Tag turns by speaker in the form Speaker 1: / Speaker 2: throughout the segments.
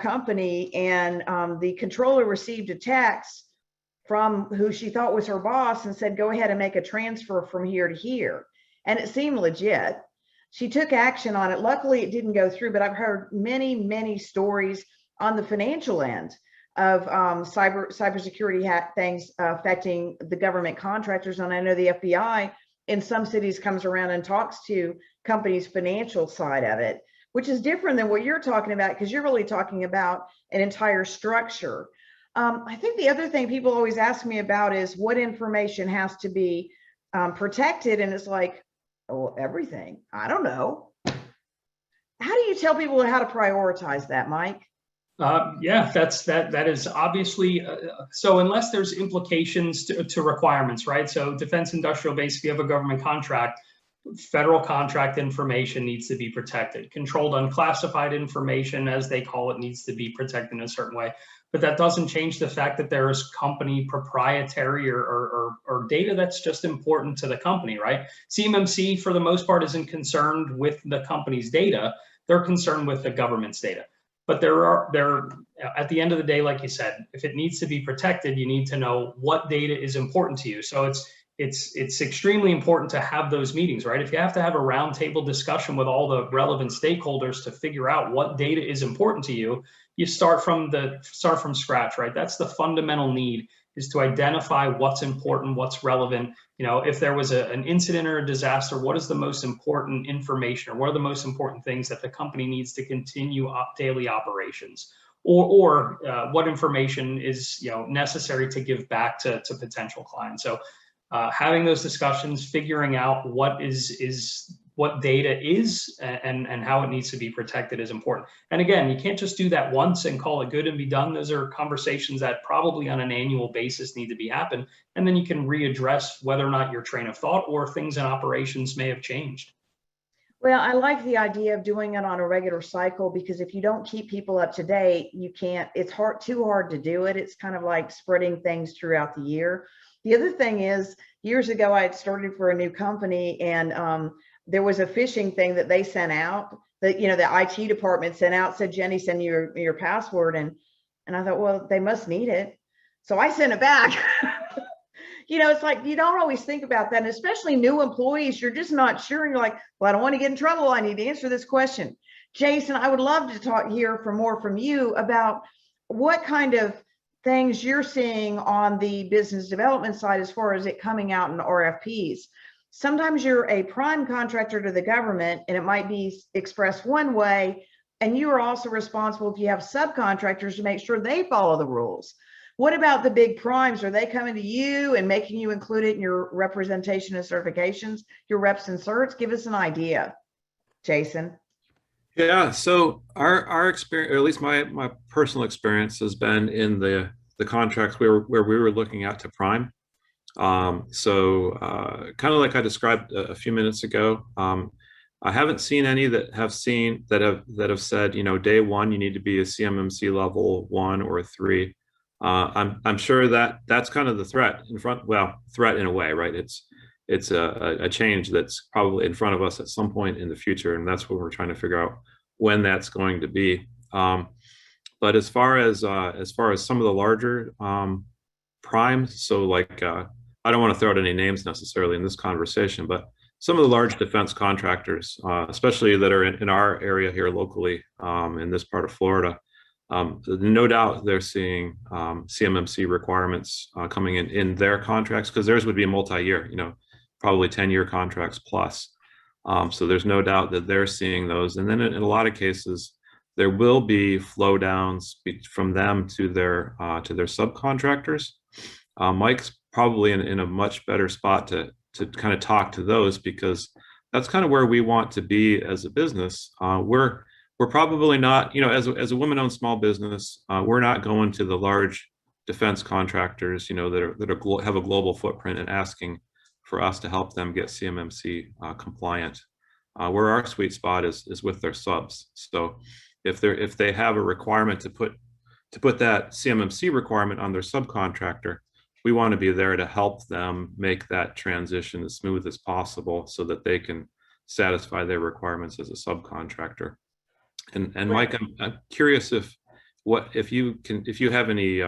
Speaker 1: company, and the controller received a text from who she thought was her boss and said, go ahead and make a transfer from here to here. And it seemed legit. She took action on it. Luckily, it didn't go through, but I've heard many, many stories on the financial end of cybersecurity things affecting the government contractors. And I know the FBI in some cities comes around and talks to companies' financial side of it, which is different than what you're talking about, because you're really talking about an entire structure. I think the other thing people always ask me about is what information has to be protected. And it's like, oh, everything. I don't know. How do you tell people how to prioritize that, Mike?
Speaker 2: Yeah, that is obviously, so unless there's implications to requirements, right? So defense industrial base, if you have a government contract, federal contract information needs to be protected. Controlled unclassified information, as they call it, needs to be protected in a certain way. But that doesn't change the fact that there is company proprietary or data that's just important to the company, right? CMMC, for the most part, isn't concerned with the company's data. They're concerned with the government's data. But at the end of the day, like you said, if it needs to be protected, you need to know what data is important to you. So it's extremely important to have those meetings, right? If you have to have a roundtable discussion with all the relevant stakeholders to figure out what data is important to you, you start from scratch, right? That's the fundamental need, is to identify what's important, what's relevant. You know, if there was an incident or a disaster, what is the most important information, or what are the most important things that the company needs to continue daily operations, or what information is necessary to give back to potential clients. So having those discussions, figuring out what data is and how it needs to be protected is important. And again, you can't just do that once and call it good and be done. Those are conversations that probably on an annual basis need to happen. And then you can readdress whether or not your train of thought or things in operations may have changed.
Speaker 1: Well, I like the idea of doing it on a regular cycle, because if you don't keep people up to date, you can't, it's too hard to do it. It's kind of like spreading things throughout the year. The other thing is, years ago, I had started for a new company, and there was a phishing thing that they sent out, that the IT department sent out, said, Jenny, send your password. And I thought, well, they must need it. So I sent it back. It's like, you don't always think about that. And especially new employees, you're just not sure. And you're like, well, I don't want to get in trouble. I need to answer this question. Jason, I would love to hear more from you about what kind of things you're seeing on the business development side as far as it coming out in RFPs. Sometimes you're a prime contractor to the government, and it might be expressed one way, and you are also responsible, if you have subcontractors, to make sure they follow the rules. What about the big primes? Are they coming to you and making you include it in your representation and certifications, your reps and certs? Give us an idea, Jason.
Speaker 3: Yeah, so our experience, or at least my personal experience, has been in the contracts where we were looking at to prime. So kind of like I described a few minutes ago, I haven't seen any that have said, day one you need to be a CMMC level 1 or 3. I'm sure that's kind of the threat in front. Well, threat in a way, right? It's a change that's probably in front of us at some point in the future, and that's what we're trying to figure out when that's going to be. But as far as some of the larger primes, so like I don't want to throw out any names necessarily in this conversation, but some of the large defense contractors, especially that are in our area here locally, in this part of Florida, no doubt they're seeing CMMC requirements coming in their contracts, because theirs would be a multi-year, probably 10-year contracts plus. So there's no doubt that they're seeing those. And then in a lot of cases, there will be flow downs from them to their subcontractors. Mike's probably in a much better spot to kind of talk to those, because that's kind of where we want to be as a business. We're probably not, as a women-owned small business, we're not going to the large defense contractors, that have a global footprint and asking for us to help them get CMMC compliant. Where our sweet spot is with their subs. So if they have a requirement to put that CMMC requirement on their subcontractor, we want to be there to help them make that transition as smooth as possible so that they can satisfy their requirements as a subcontractor. And Mike, I'm curious if what if you have any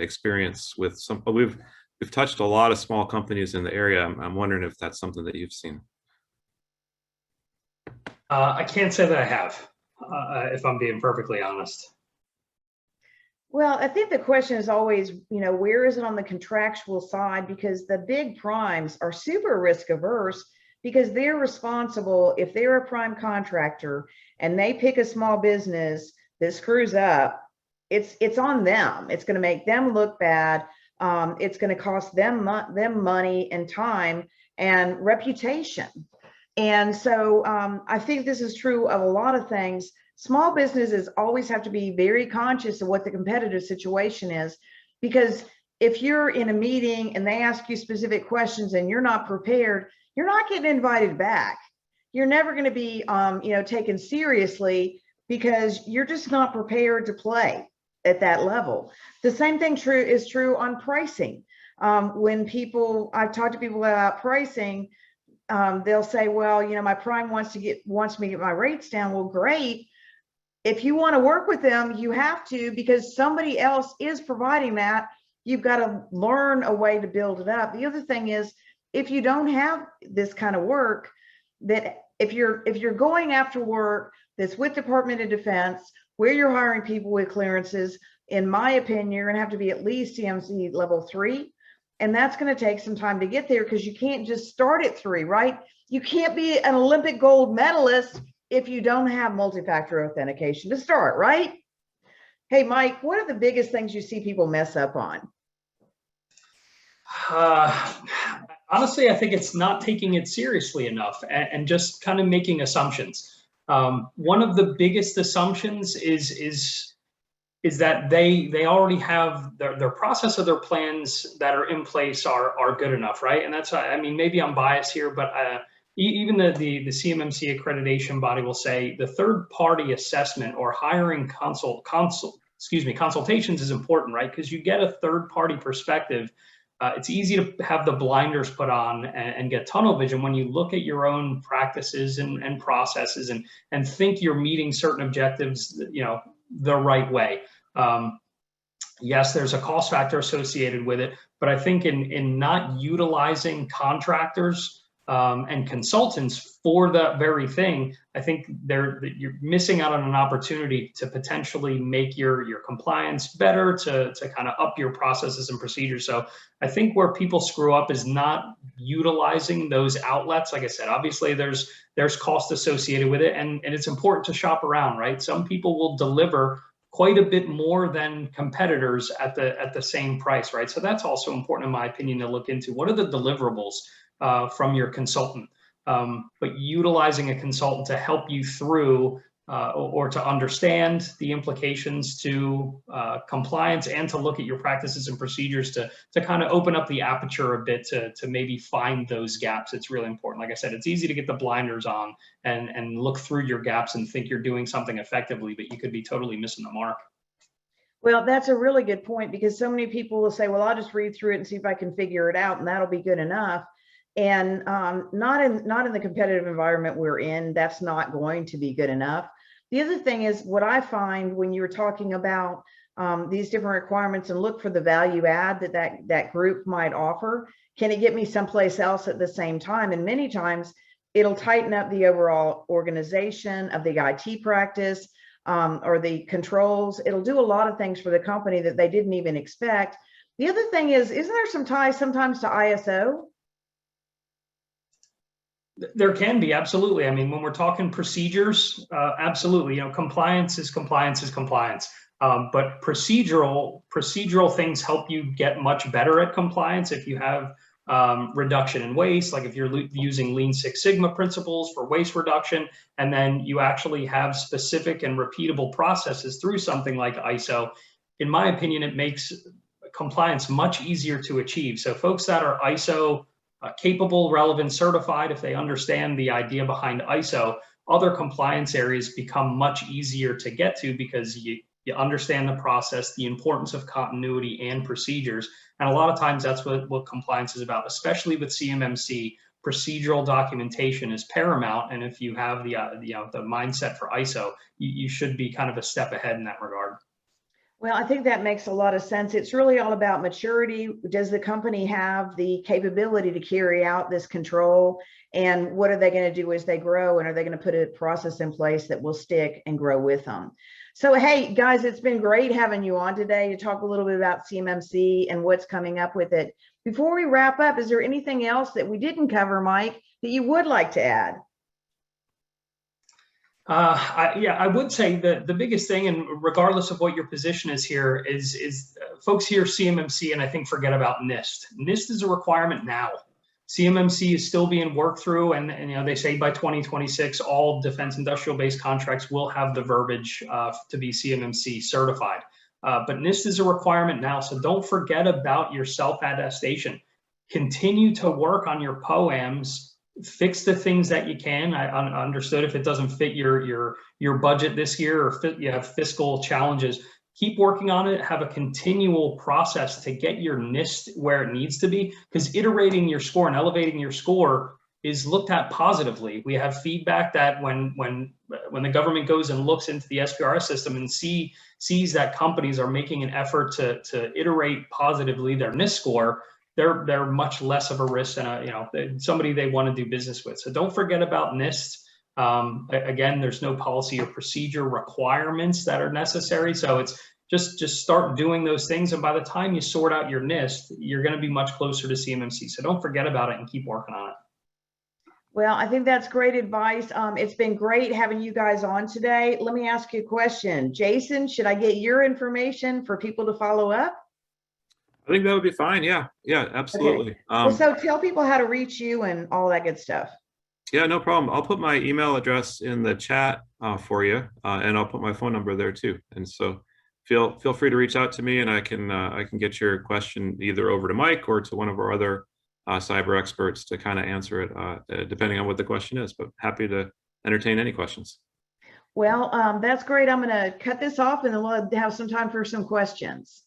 Speaker 3: experience with some, we've touched a lot of small companies in the area. I'm wondering if that's something that you've seen.
Speaker 2: I can't say that I have, if I'm being perfectly honest.
Speaker 1: Well, I think the question is always, where is it on the contractual side? Because the big primes are super risk averse because they're responsible. If they're a prime contractor and they pick a small business that screws up, it's on them. It's going to make them look bad. It's going to cost them money and time and reputation. And so I think this is true of a lot of things. Small businesses always have to be very conscious of what the competitive situation is, because if you're in a meeting and they ask you specific questions and you're not prepared, you're not getting invited back. You're never going to be, taken seriously because you're just not prepared to play at that level. The same thing is true on pricing. When I've talked to people about pricing, they'll say, well, my prime wants me to get my rates down. Well, great. If you want to work with them, you have to, because somebody else is providing that. You've got to learn a way to build it up. The other thing is, if you don't have this kind of work, that if you're going after work that's with Department of Defense, where you're hiring people with clearances, in my opinion, you're going to have to be at least CMC level 3. And that's going to take some time to get there, because you can't just start at 3, right? You can't be an Olympic gold medalist if you don't have multi-factor authentication to start, right? Hey, Mike, what are the biggest things you see people mess up on?
Speaker 2: Honestly, I think it's not taking it seriously enough and just kind of making assumptions. One of the biggest assumptions is that they already have their process or their plans that are in place are good enough, right? And that's, I mean, maybe I'm biased here, but even the CMMC accreditation body will say the third-party assessment or hiring consultations is important, right? Because you get a third-party perspective. It's easy to have the blinders put on and get tunnel vision when you look at your own practices and processes and think you're meeting certain objectives, the right way. Yes, there's a cost factor associated with it, but I think in not utilizing contractors and consultants for that very thing, I think you're missing out on an opportunity to potentially make your compliance better, to kind of up your processes and procedures. So I think where people screw up is not utilizing those outlets. Like I said, obviously there's cost associated with it, and it's important to shop around, right? Some people will deliver quite a bit more than competitors at the same price, right? So that's also important, in my opinion, to look into. What are the deliverables from your consultant? But utilizing a consultant to help you through or to understand the implications to compliance, and to look at your practices and procedures to kind of open up the aperture a bit to maybe find those gaps. It's really important. Like I said, it's easy to get the blinders on and look through your gaps and think you're doing something effectively, but you could be totally missing the mark.
Speaker 1: Well, that's a really good point, because so many people will say, well, I'll just read through it and see if I can figure it out, and that'll be good enough. And not in the competitive environment we're in, that's not going to be good enough. The other thing is, what I find when you were talking about these different requirements and look for the value add that group might offer, can it get me someplace else at the same time? And many times it'll tighten up the overall organization of the IT practice or the controls. It'll do a lot of things for the company that they didn't even expect. The other thing is, isn't there some ties sometimes to ISO?
Speaker 2: There can be, absolutely. I mean, when we're talking procedures, absolutely. Compliance is compliance is compliance. But procedural things help you get much better at compliance if you have reduction in waste, like if you're using Lean Six Sigma principles for waste reduction, and then you actually have specific and repeatable processes through something like ISO. In my opinion, it makes compliance much easier to achieve. So folks that are ISO capable, relevant, certified, if they understand the idea behind ISO, other compliance areas become much easier to get to, because you understand the process, the importance of continuity and procedures. And a lot of times that's what compliance is about, especially with CMMC. Procedural documentation is paramount. And if you have the mindset for ISO, you should be kind of a step ahead in that regard.
Speaker 1: Well, I think that makes a lot of sense. It's really all about maturity. Does the company have the capability to carry out this control? And what are they going to do as they grow? And are they going to put a process in place that will stick and grow with them? So, hey, guys, it's been great having you on today to talk a little bit about CMMC and what's coming up with it. Before we wrap up, is there anything else that we didn't cover, Mike, that you would like to add?
Speaker 2: I would say that the biggest thing, and regardless of what your position is here, is folks hear CMMC and I think forget about NIST. NIST is a requirement now. CMMC is still being worked through, and you know, they say by 2026 all defense industrial base contracts will have the verbiage to be CMMC certified. But NIST is a requirement now, so don't forget about your self-attestation. Continue to work on your POAMs. Fix the things that you can. I understood if it doesn't fit your budget this year, or you have fiscal challenges, keep working on it. Have a continual process to get your NIST where it needs to be, because iterating your score and elevating your score is looked at positively. We have feedback that when the government goes and looks into the SPRS system and sees that companies are making an effort to iterate positively their NIST score, they're much less of a risk than somebody they want to do business with. So don't forget about NIST. Again, there's no policy or procedure requirements that are necessary. So it's just start doing those things. And by the time you sort out your NIST, you're going to be much closer to CMMC. So don't forget about it and keep working on it.
Speaker 1: Well, I think that's great advice. It's been great having you guys on today. Let me ask you a question. Jason, should I get your information for people to follow up?
Speaker 3: I think that would be fine. Yeah, absolutely.
Speaker 1: Okay. Well, so tell people how to reach you and all that good stuff.
Speaker 3: Yeah, no problem. I'll put my email address in the chat for you, and I'll put my phone number there too. And so feel free to reach out to me, and I can get your question either over to Mike or to one of our other cyber experts to kind of answer it, depending on what the question is. But happy to entertain any questions.
Speaker 1: Well, that's great. I'm going to cut this off, and then we'll have some time for some questions.